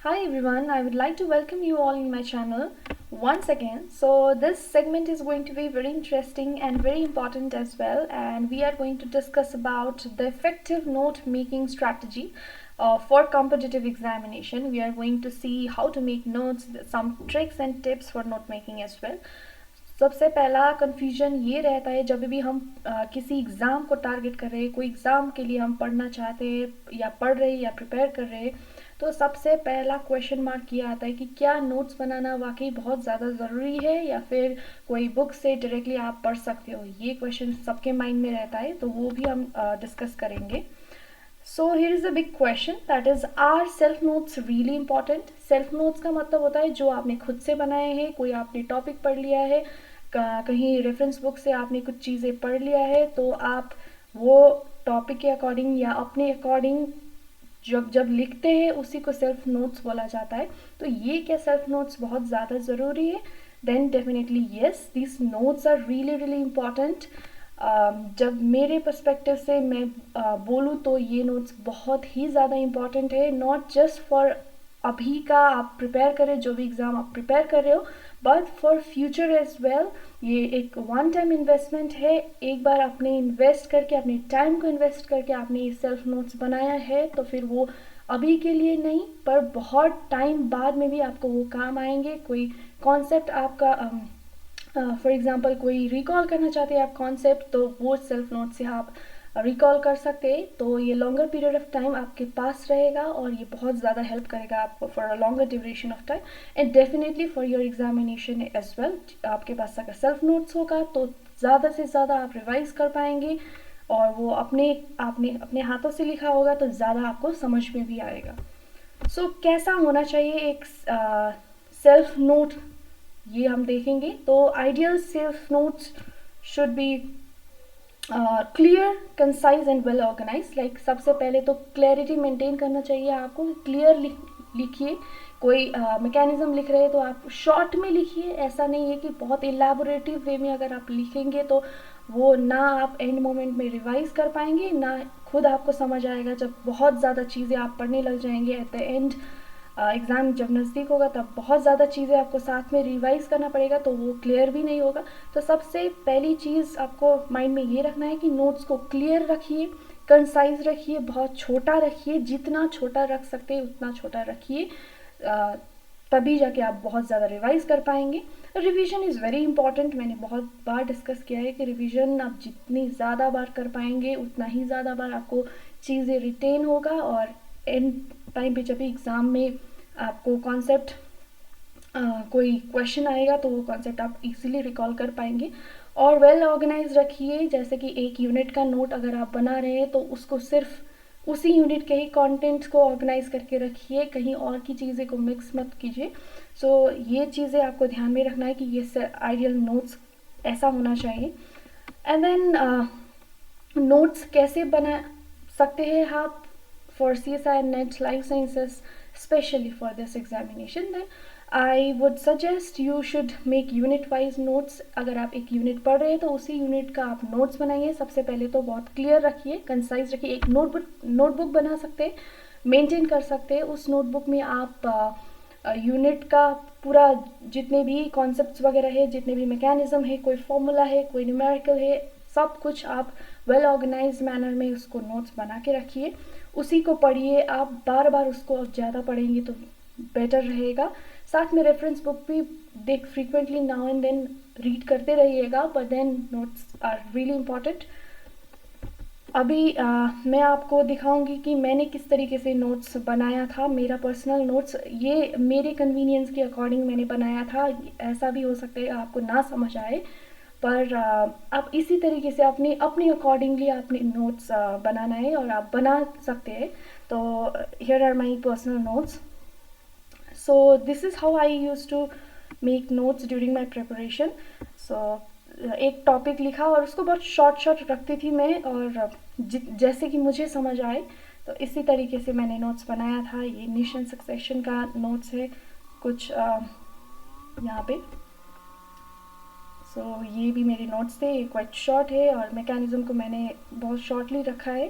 Hi everyone, I would like to welcome you all in my channel once again. So this segment is going to be very interesting and very important as well, and we are going to discuss about the effective note making strategy for competitive examination. We are going to see how to make notes, some tricks and tips for note making as well. सबसे पहला confusion ये रहता है जब भी हम किसी exam को टारगेट कर रहे हैं, कोई एग्ज़ाम के लिए हम पढ़ना चाहते हैं या पढ़ रहे हैं या प्रिपेयर कर रहे हैं, तो सबसे पहला क्वेश्चन मार्क ये आता है कि क्या नोट्स बनाना वाकई बहुत ज़्यादा ज़रूरी है या फिर कोई बुक से डायरेक्टली आप पढ़ सकते हो। ये क्वेश्चन सबके माइंड में रहता है, तो वो भी हम डिस्कस करेंगे। So here is a big question, that is are self notes really important. Self notes का मतलब होता है जो आपने खुद से बनाए हैं, कोई आपने टॉपिक पढ़ लिया है, कहीं रेफरेंस बुक से आपने कुछ चीज़ें पढ़ लिया है, तो आप वो टॉपिक के अकॉर्डिंग या अपने अकॉर्डिंग जब जब लिखते हैं उसी को सेल्फ नोट्स बोला जाता है। तो ये क्या सेल्फ नोट्स बहुत ज़्यादा ज़रूरी है? Then definitely yes, this notes are really really important. जब मेरे पर्सपेक्टिव से मैं बोलूँ तो ये नोट्स बहुत ही ज़्यादा इम्पॉर्टेंट है, नॉट जस्ट फॉर अभी का आप प्रिपेयर करें, जो भी एग्ज़ाम आप प्रिपेयर कर रहे हो, but for future as well. ये एक वन टाइम इन्वेस्टमेंट है। एक बार आपने इन्वेस्ट करके, अपने टाइम को इन्वेस्ट करके आपने ये सेल्फ नोट्स बनाया है, तो फिर वो अभी के लिए नहीं पर बहुत टाइम बाद में भी आपको वो काम आएंगे। कोई कॉन्सेप्ट आपका फॉर एग्ज़ाम्पल कोई रिकॉल करना चाहते हैं आप कॉन्सेप्ट, तो वो सेल्फ नोट से आप रिकॉल कर सकते हैं। तो ये लॉन्गर पीरियड ऑफ टाइम आपके पास रहेगा और ये बहुत ज़्यादा हेल्प करेगा आपको for a longer duration of time and definitely for your examination as well. आपके पास अगर सेल्फ नोट्स होगा तो ज़्यादा से ज़्यादा आप रिवाइज कर पाएंगे, और वो आपने अपने हाथों से लिखा होगा तो ज़्यादा आपको समझ में भी आएगा। सो कैसा होना चाहिए एक सेल्फ नोट, ये हम देखेंगे। तो ideal self notes should be clear, concise and well organize. Like सबसे पहले तो क्लैरिटी मेंटेन करना चाहिए आपको, क्लियर लिखिए। कोई मैकेनिज्म लिख रहे हैं तो आप शॉर्ट में लिखिए, ऐसा नहीं है कि बहुत इलेबोरेटिव वे में अगर आप लिखेंगे तो वो ना आप एंड मोमेंट में रिवाइज कर पाएंगे, ना खुद आपको समझ आएगा। जब बहुत ज़्यादा चीज़ें आप पढ़ने लग जाएंगे एट द एंड, एग्ज़ाम जब नज़दीक होगा तब बहुत ज़्यादा चीज़ें आपको साथ में रिवाइज करना पड़ेगा, तो वो क्लियर भी नहीं होगा। तो सबसे पहली चीज़ आपको माइंड में ये रखना है कि नोट्स को क्लियर रखिए, कंसाइज रखिए, बहुत छोटा रखिए, जितना छोटा रख सकते हैं उतना छोटा रखिए, तभी जाके आप बहुत ज़्यादा रिवाइज कर पाएंगे। Revision is very important. मैंने बहुत बार डिस्कस किया है कि रिवीजन आप जितनी ज़्यादा बार कर पाएंगे उतना ही ज़्यादा बार आपको चीज़ें रिटेन होगा, और एंड टाइम पे जब भी एग्ज़ाम में आपको कॉन्सेप्ट कोई क्वेश्चन आएगा तो वो कॉन्सेप्ट आप इजीली रिकॉल कर पाएंगे। और वेल ऑर्गेनाइज रखिए, जैसे कि एक यूनिट का नोट अगर आप बना रहे हैं तो उसको सिर्फ उसी यूनिट के ही कंटेंट्स को ऑर्गेनाइज करके रखिए, कहीं और की चीज़ें को मिक्स मत कीजिए। सो ये चीज़ें आपको ध्यान में रखना है कि ये आइडियल नोट्स ऐसा होना चाहिए। एंड देन नोट्स कैसे बना सकते हैं आप for CSI NET life sciences, specially for this examination? Then I would suggest you should make unit wise notes. अगर आप एक यूनिट पढ़ रहे हैं तो उसी यूनिट का आप नोट्स बनाइए। सबसे पहले तो बहुत क्लियर रखिए, कंसाइज रखिए। एक नोटबुक बना सकते हैं, मेंटेन कर सकते हैं। उस नोटबुक में आप यूनिट का पूरा जितने भी कॉन्सेप्ट्स वगैरह है, जितने भी मैकेनिज्म है, कोई फॉर्मूला है, कोई न्यूमेरिकल है, सब कुछ आप वेल ऑर्गेनाइज मैनर में उसको नोट्स बना के रखिए। उसी को पढ़िए, आप बार बार उसको ज़्यादा पढ़ेंगे तो बेटर रहेगा। साथ में रेफरेंस बुक भी देख frequently now and then read करते रहिएगा, but then notes are really important. अभी मैं आपको दिखाऊंगी कि मैंने किस तरीके से नोट्स बनाया था। मेरा पर्सनल नोट्स ये मेरे कन्वीनियंस के अकॉर्डिंग मैंने बनाया था। ऐसा भी हो सकता है आपको ना समझ आए, पर आप इसी तरीके से अपने अकॉर्डिंगली आपने नोट्स बनाना है और आप बना सकते हैं। तो here are my personal notes. So this is how I use to make notes during my preparation. So एक टॉपिक लिखा और उसको बहुत शॉर्ट रखती थी मैं, और जैसे कि मुझे समझ आए तो इसी तरीके से मैंने नोट्स बनाया था। ये नेशन सक्सेशन का नोट्स है कुछ यहाँ पे। सो ये भी मेरे नोट्स थे, क्वाइट शॉर्ट है, और मैकेनिज्म को मैंने बहुत शॉर्टली रखा है।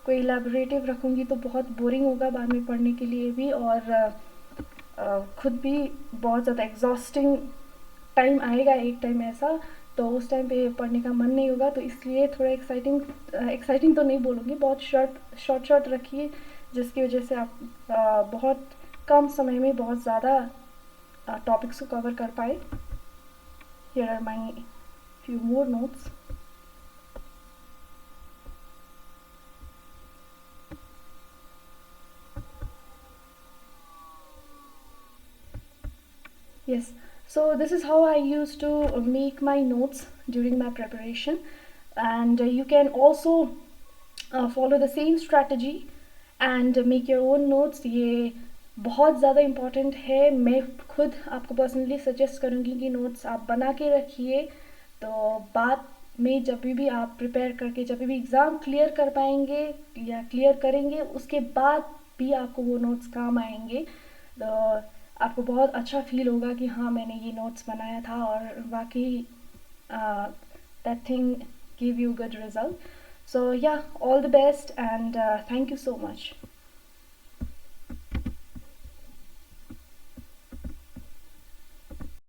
कोई इलेबोरेटिव रखूँगी तो बहुत बोरिंग होगा बाद में पढ़ने के लिए भी, और खुद भी बहुत ज़्यादा एग्जॉस्टिंग टाइम आएगा एक टाइम ऐसा, तो उस टाइम पे पढ़ने का मन नहीं होगा, तो इसलिए थोड़ा एक्साइटिंग तो नहीं बोलूँगी, बहुत शॉर्ट रखिए, जिसकी वजह से आप बहुत कम समय में बहुत ज़्यादा टॉपिक्स को कवर कर पाए. Here are my few more notes. Yes, so this is how I used to make my notes during my preparation, and you can also follow the same strategy and make your own notes. ये बहुत ज़्यादा important है. मैं खुद आपको personally suggest करूँगी कि notes आप बना के रखिए, तो बाद में जब भी आप प्रिपेयर करके जब भी एग्ज़ाम क्लियर कर पाएंगे या क्लियर करेंगे, उसके बाद भी आपको वो नोट्स काम आएंगे. तो आपको बहुत अच्छा फील होगा कि हाँ, मैंने ये नोट्स बनाया था और वाकई that thing give you good result. So yeah, all the best, and thank you so much.